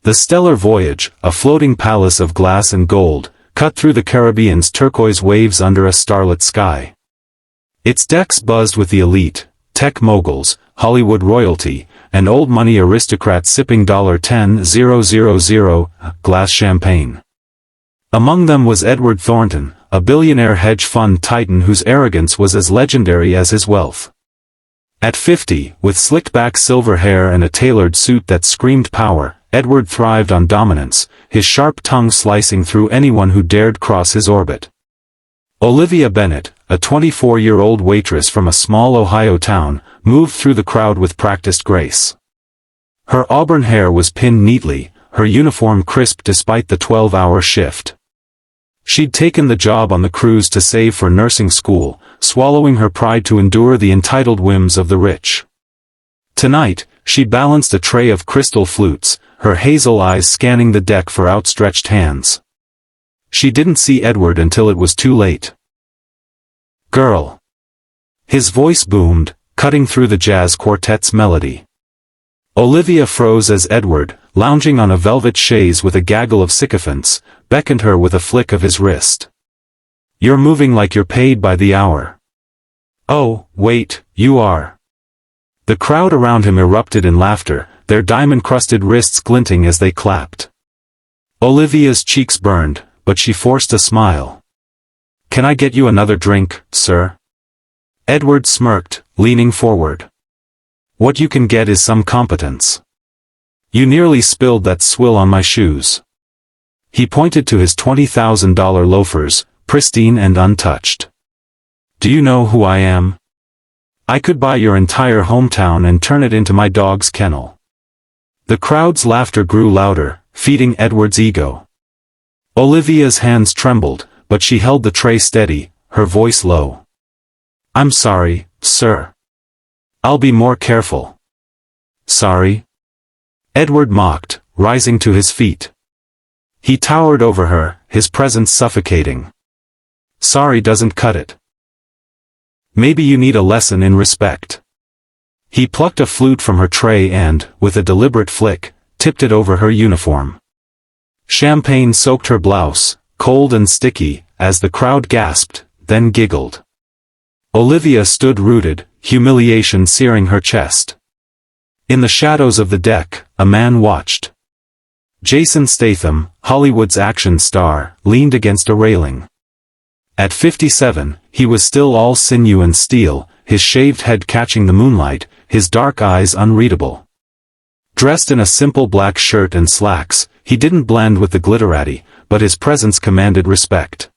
The stellar voyage, a floating palace of glass and gold, cut through the Caribbean's turquoise waves under a starlit sky. Its decks buzzed with the elite, tech moguls, Hollywood royalty, and old money aristocrats sipping $10,000 glass champagne. Among them was Edward Thornton, a billionaire hedge fund titan whose arrogance was as legendary as his wealth. At 50, with slicked-back silver hair and a tailored suit that screamed power, Edward thrived on dominance, his sharp tongue slicing through anyone who dared cross his orbit. Olivia Bennet, a 24-year-old waitress from a small Ohio town, moved through the crowd with practiced grace. Her auburn hair was pinned neatly, her uniform crisp despite the 12-hour shift. She'd taken the job on the cruise to save for nursing school, swallowing her pride to endure the entitled whims of the rich. Tonight, she balanced a tray of crystal flutes, her hazel eyes scanning the deck for outstretched hands. She didn't see Edward until it was too late. "Girl." His voice boomed, cutting through the jazz quartet's melody. Olivia froze as Edward, lounging on a velvet chaise with a gaggle of sycophants, beckoned her with a flick of his wrist. "You're moving like you're paid by the hour." "Oh, wait, you are." The crowd around him erupted in laughter, their diamond-crusted wrists glinting as they clapped. Olivia's cheeks burned, but she forced a smile. "Can I get you another drink, sir?" Edward smirked, leaning forward. "What you can get is some competence. You nearly spilled that swill on my shoes." He pointed to his $20,000 loafers, pristine and untouched. "Do you know who I am? I could buy your entire hometown and turn it into my dog's kennel." The crowd's laughter grew louder, feeding Edward's ego. Olivia's hands trembled, but she held the tray steady, her voice low. "I'm sorry, sir. I'll be more careful." "Sorry?" Edward mocked, rising to his feet. He towered over her, his presence suffocating. "Sorry doesn't cut it. Maybe you need a lesson in respect." He plucked a flute from her tray and, with a deliberate flick, tipped it over her uniform. Champagne soaked her blouse, cold and sticky, as the crowd gasped, then giggled. Olivia stood rooted, humiliation searing her chest. In the shadows of the deck, a man watched. Jason Statham, Hollywood's action star, leaned against a railing. At 57, he was still all sinew and steel, his shaved head catching the moonlight, his dark eyes unreadable. Dressed in a simple black shirt and slacks, he didn't blend with the glitterati, but his presence commanded respect.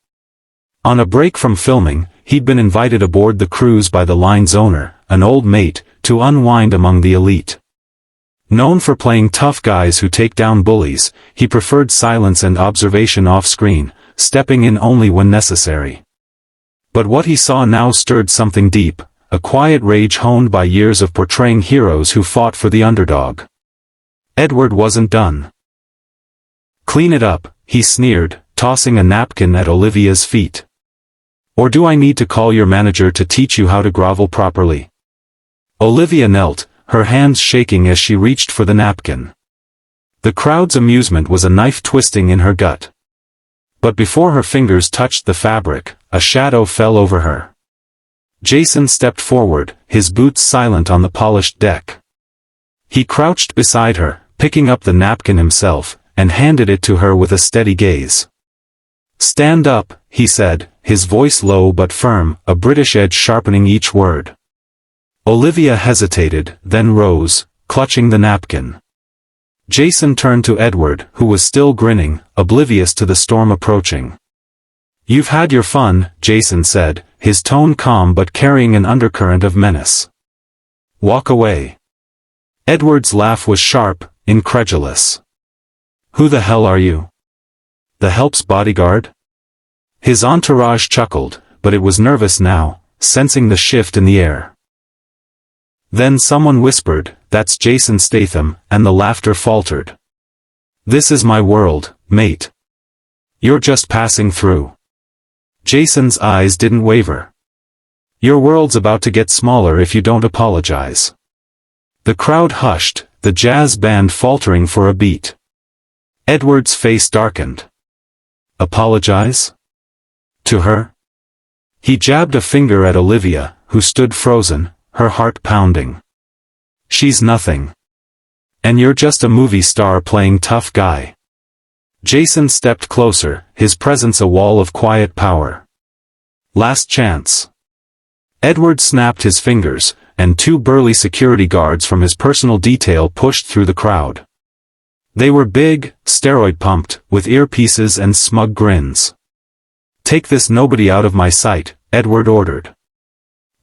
On a break from filming, he'd been invited aboard the cruise by the line's owner, an old mate, to unwind among the elite. Known for playing tough guys who take down bullies, he preferred silence and observation off-screen, stepping in only when necessary. But what he saw now stirred something deep, a quiet rage honed by years of portraying heroes who fought for the underdog. Edward wasn't done. "Clean it up," he sneered, tossing a napkin at Olivia's feet. "Or do I need to call your manager to teach you how to grovel properly?" Olivia knelt, her hands shaking as she reached for the napkin. The crowd's amusement was a knife twisting in her gut. But before her fingers touched the fabric, a shadow fell over her. Jason stepped forward, his boots silent on the polished deck. He crouched beside her, picking up the napkin himself, and handed it to her with a steady gaze. "Stand up," he said, his voice low but firm, a British edge sharpening each word. Olivia hesitated, then rose, clutching the napkin. Jason turned to Edward, who was still grinning, oblivious to the storm approaching. "You've had your fun," Jason said, his tone calm but carrying an undercurrent of menace. "Walk away." Edward's laugh was sharp, incredulous. "Who the hell are you? The help's bodyguard?" His entourage chuckled, but it was nervous now, sensing the shift in the air. Then someone whispered, "That's Jason Statham," and the laughter faltered. "This is my world, mate. You're just passing through." Jason's eyes didn't waver. "Your world's about to get smaller if you don't apologize." The crowd hushed, the jazz band faltering for a beat. Edward's face darkened. Apologize? To her? He jabbed a finger at Olivia, who stood frozen, her heart pounding. She's nothing. And you're just a movie star playing tough guy. Jason stepped closer, his presence a wall of quiet power. Last chance. Edward snapped his fingers, and two burly security guards from his personal detail pushed through the crowd. They were big, steroid-pumped, with earpieces and smug grins. Take this nobody out of my sight, Edward ordered.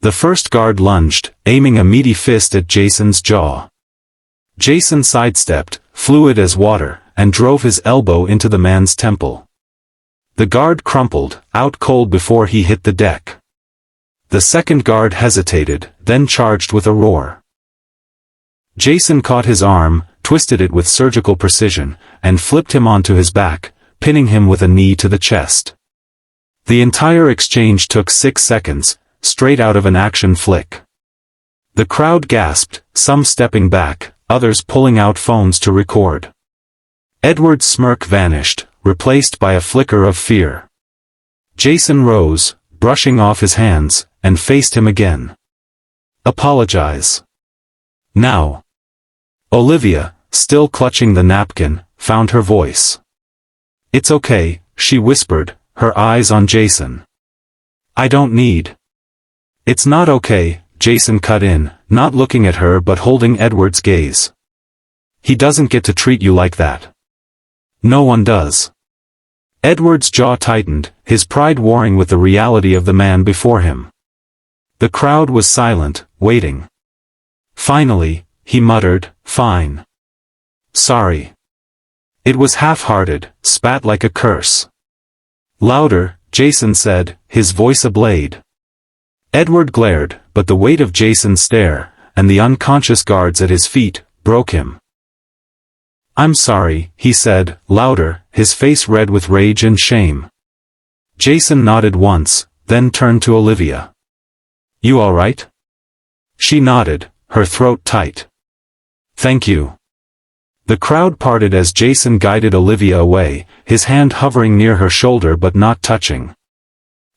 The first guard lunged, aiming a meaty fist at Jason's jaw. Jason sidestepped, fluid as water, and drove his elbow into the man's temple. The guard crumpled, out cold before he hit the deck. The second guard hesitated, then charged with a roar. Jason caught his arm, twisted it with surgical precision, and flipped him onto his back, pinning him with a knee to the chest. The entire exchange took 6 seconds, straight out of an action flick. The crowd gasped, some stepping back, others pulling out phones to record. Edward's smirk vanished, replaced by a flicker of fear. Jason rose, brushing off his hands, and faced him again. Apologize. Now. Olivia, still clutching the napkin, found her voice. It's okay, she whispered, her eyes on Jason. I don't need. It's not okay, Jason cut in, not looking at her but holding Edward's gaze. He doesn't get to treat you like that. No one does. Edward's jaw tightened, his pride warring with the reality of the man before him. The crowd was silent, waiting. Finally, he muttered, "Fine. Sorry." It was half-hearted, spat like a curse. Louder, Jason said, his voice ablade. Edward glared, but the weight of Jason's stare, and the unconscious guards at his feet, broke him. I'm sorry, he said, louder, his face red with rage and shame. Jason nodded once, then turned to Olivia. You all right? She nodded, her throat tight. Thank you. The crowd parted as Jason guided Olivia away, his hand hovering near her shoulder but not touching.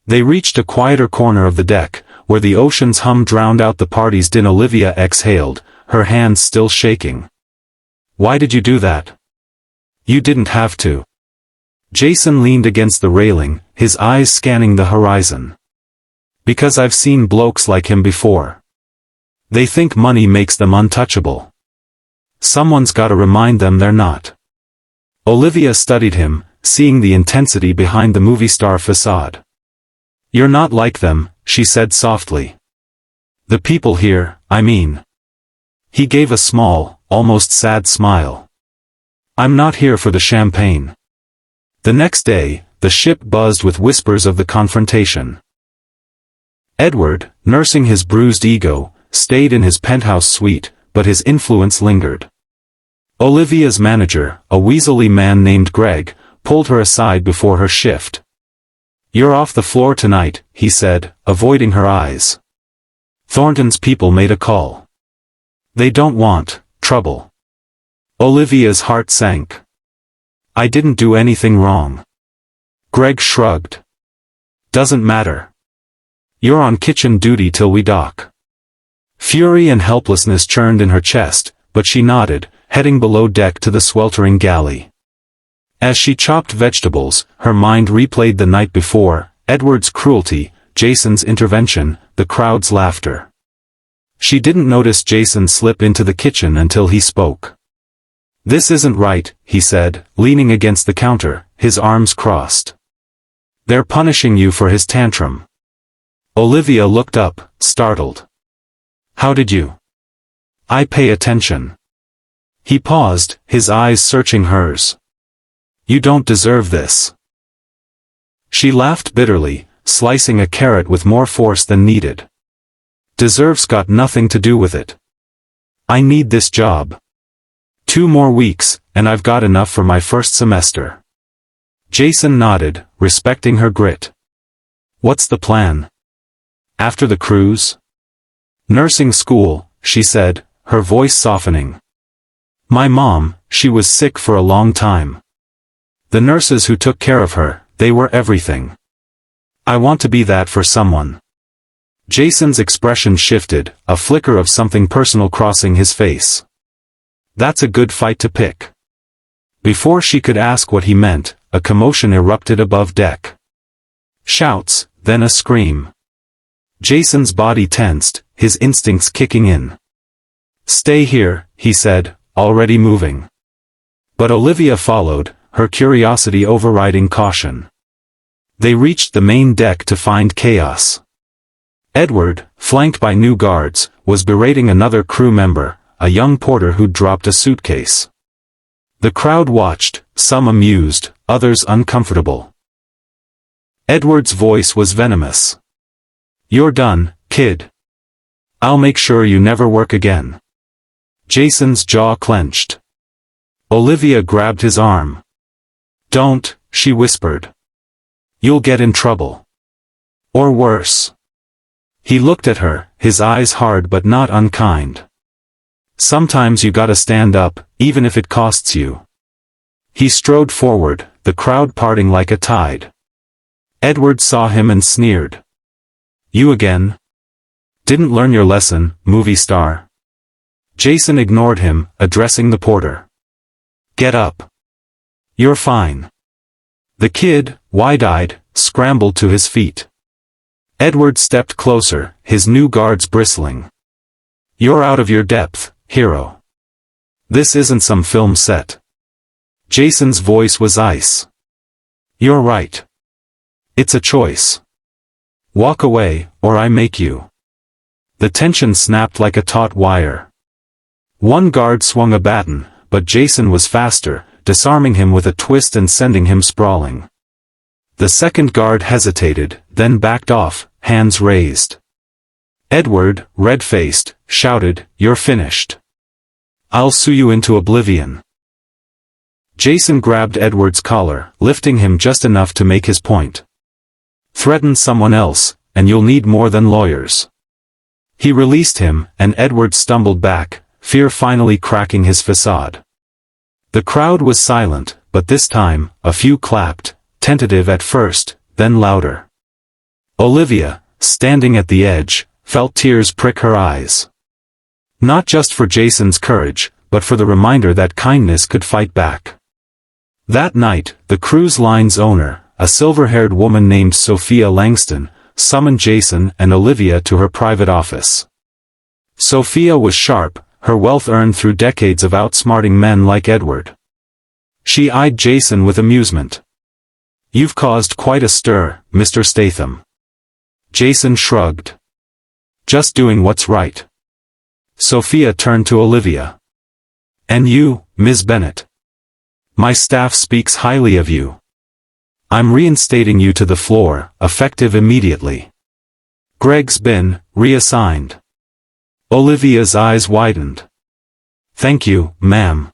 They reached a quieter corner of the deck, where the ocean's hum drowned out the party's din. Olivia exhaled, her hands still shaking. Why did you do that? You didn't have to. Jason leaned against the railing, his eyes scanning the horizon. Because I've seen blokes like him before. They think money makes them untouchable. Someone's gotta remind them they're not. Olivia studied him, seeing the intensity behind the movie star facade. You're not like them, she said softly. The people here, I mean. He gave a small, almost sad smile. I'm not here for the champagne. The next day, the ship buzzed with whispers of the confrontation. Edward, nursing his bruised ego, stayed in his penthouse suite, but his influence lingered. Olivia's manager, a weaselly man named Greg, pulled her aside before her shift. You're off the floor tonight, he said, avoiding her eyes. Thornton's people made a call. They don't want trouble. Olivia's heart sank. I didn't do anything wrong. Greg shrugged. Doesn't matter. You're on kitchen duty till we dock. Fury and helplessness churned in her chest, but she nodded, heading below deck to the sweltering galley. As she chopped vegetables, her mind replayed the night before, Edward's cruelty, Jason's intervention, the crowd's laughter. She didn't notice Jason slip into the kitchen until he spoke. This isn't right, he said, leaning against the counter, his arms crossed. They're punishing you for his tantrum. Olivia looked up, startled. How did you? I pay attention. He paused, his eyes searching hers. You don't deserve this. She laughed bitterly, slicing a carrot with more force than needed. Deserve's got nothing to do with it. I need this job. 2 more weeks, and I've got enough for my first semester. Jason nodded, respecting her grit. What's the plan? After the cruise? Nursing school, she said, her voice softening. My mom, she was sick for a long time. The nurses who took care of her, they were everything. I want to be that for someone. Jason's expression shifted, a flicker of something personal crossing his face. That's a good fight to pick. Before she could ask what he meant, a commotion erupted above deck. Shouts, then a scream. Jason's body tensed, his instincts kicking in. Stay here, he said, already moving. But Olivia followed, her curiosity overriding caution. They reached the main deck to find chaos. Edward, flanked by new guards, was berating another crew member, a young porter who'd dropped a suitcase. The crowd watched, some amused, others uncomfortable. Edward's voice was venomous. You're done, kid. I'll make sure you never work again. Jason's jaw clenched. Olivia grabbed his arm. Don't, she whispered. You'll get in trouble. Or worse. He looked at her, his eyes hard but not unkind. Sometimes you gotta stand up, even if it costs you. He strode forward, the crowd parting like a tide. Edward saw him and sneered. You again? Didn't learn your lesson, movie star. Jason ignored him, addressing the porter. Get up. You're fine. The kid, wide-eyed, scrambled to his feet. Edward stepped closer, his new guards bristling. You're out of your depth, hero. This isn't some film set. Jason's voice was ice. You're right. It's a choice. Walk away, or I make you. The tension snapped like a taut wire. One guard swung a baton, but Jason was faster, disarming him with a twist and sending him sprawling. The second guard hesitated, then backed off, hands raised. Edward, red-faced, shouted, You're finished. I'll sue you into oblivion. Jason grabbed Edward's collar, lifting him just enough to make his point. Threaten someone else, and you'll need more than lawyers. He released him, and Edward stumbled back, fear finally cracking his facade. The crowd was silent, but this time, a few clapped, tentative at first, then louder. Olivia, standing at the edge, felt tears prick her eyes. Not just for Jason's courage, but for the reminder that kindness could fight back. That night, the cruise line's owner, a silver-haired woman named Sophia Langston, summoned Jason and Olivia to her private office. Sophia was sharp, her wealth earned through decades of outsmarting men like Edward. She eyed Jason with amusement. You've caused quite a stir, Mr. Statham. Jason shrugged. Just doing what's right. Sophia turned to Olivia. And you, Ms. Bennett. My staff speaks highly of you. I'm reinstating you to the floor, effective immediately. Greg's been reassigned. Olivia's eyes widened. Thank you, ma'am.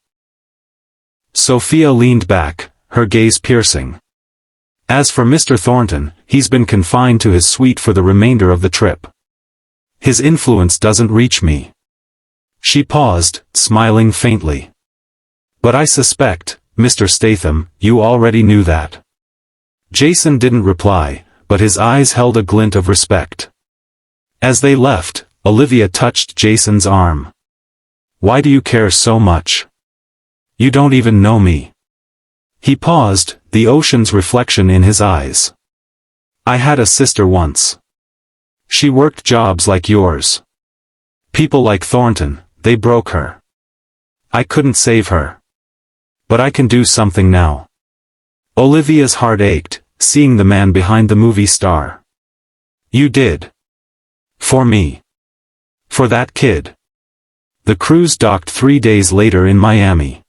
Sophia leaned back, her gaze piercing. As for Mr. Thornton, he's been confined to his suite for the remainder of the trip. His influence doesn't reach me. She paused, smiling faintly. But I suspect, Mr. Statham, you already knew that. Jason didn't reply, but his eyes held a glint of respect. As they left, Olivia touched Jason's arm. Why do you care so much? You don't even know me. He paused, the ocean's reflection in his eyes. I had a sister once. She worked jobs like yours. People like Thornton, they broke her. I couldn't save her. But I can do something now. Olivia's heart ached, seeing the man behind the movie star. You did. For me. For that kid. The cruise docked 3 days later in Miami.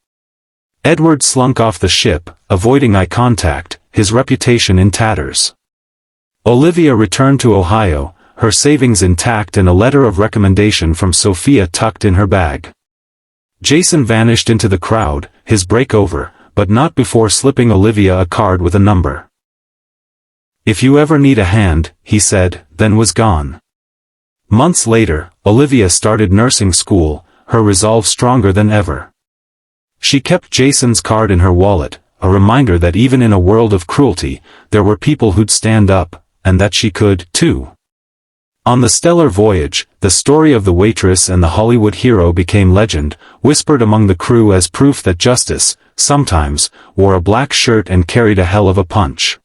Edward slunk off the ship, avoiding eye contact, his reputation in tatters. Olivia returned to Ohio, her savings intact and a letter of recommendation from Sophia tucked in her bag. Jason vanished into the crowd, his break over, but not before slipping Olivia a card with a number. If you ever need a hand, he said, then was gone. Months later, Olivia started nursing school, her resolve stronger than ever. She kept Jason's card in her wallet, a reminder that even in a world of cruelty, there were people who'd stand up, and that she could, too. On the stellar voyage, the story of the waitress and the Hollywood hero became legend, whispered among the crew as proof that justice, sometimes, wore a black shirt and carried a hell of a punch.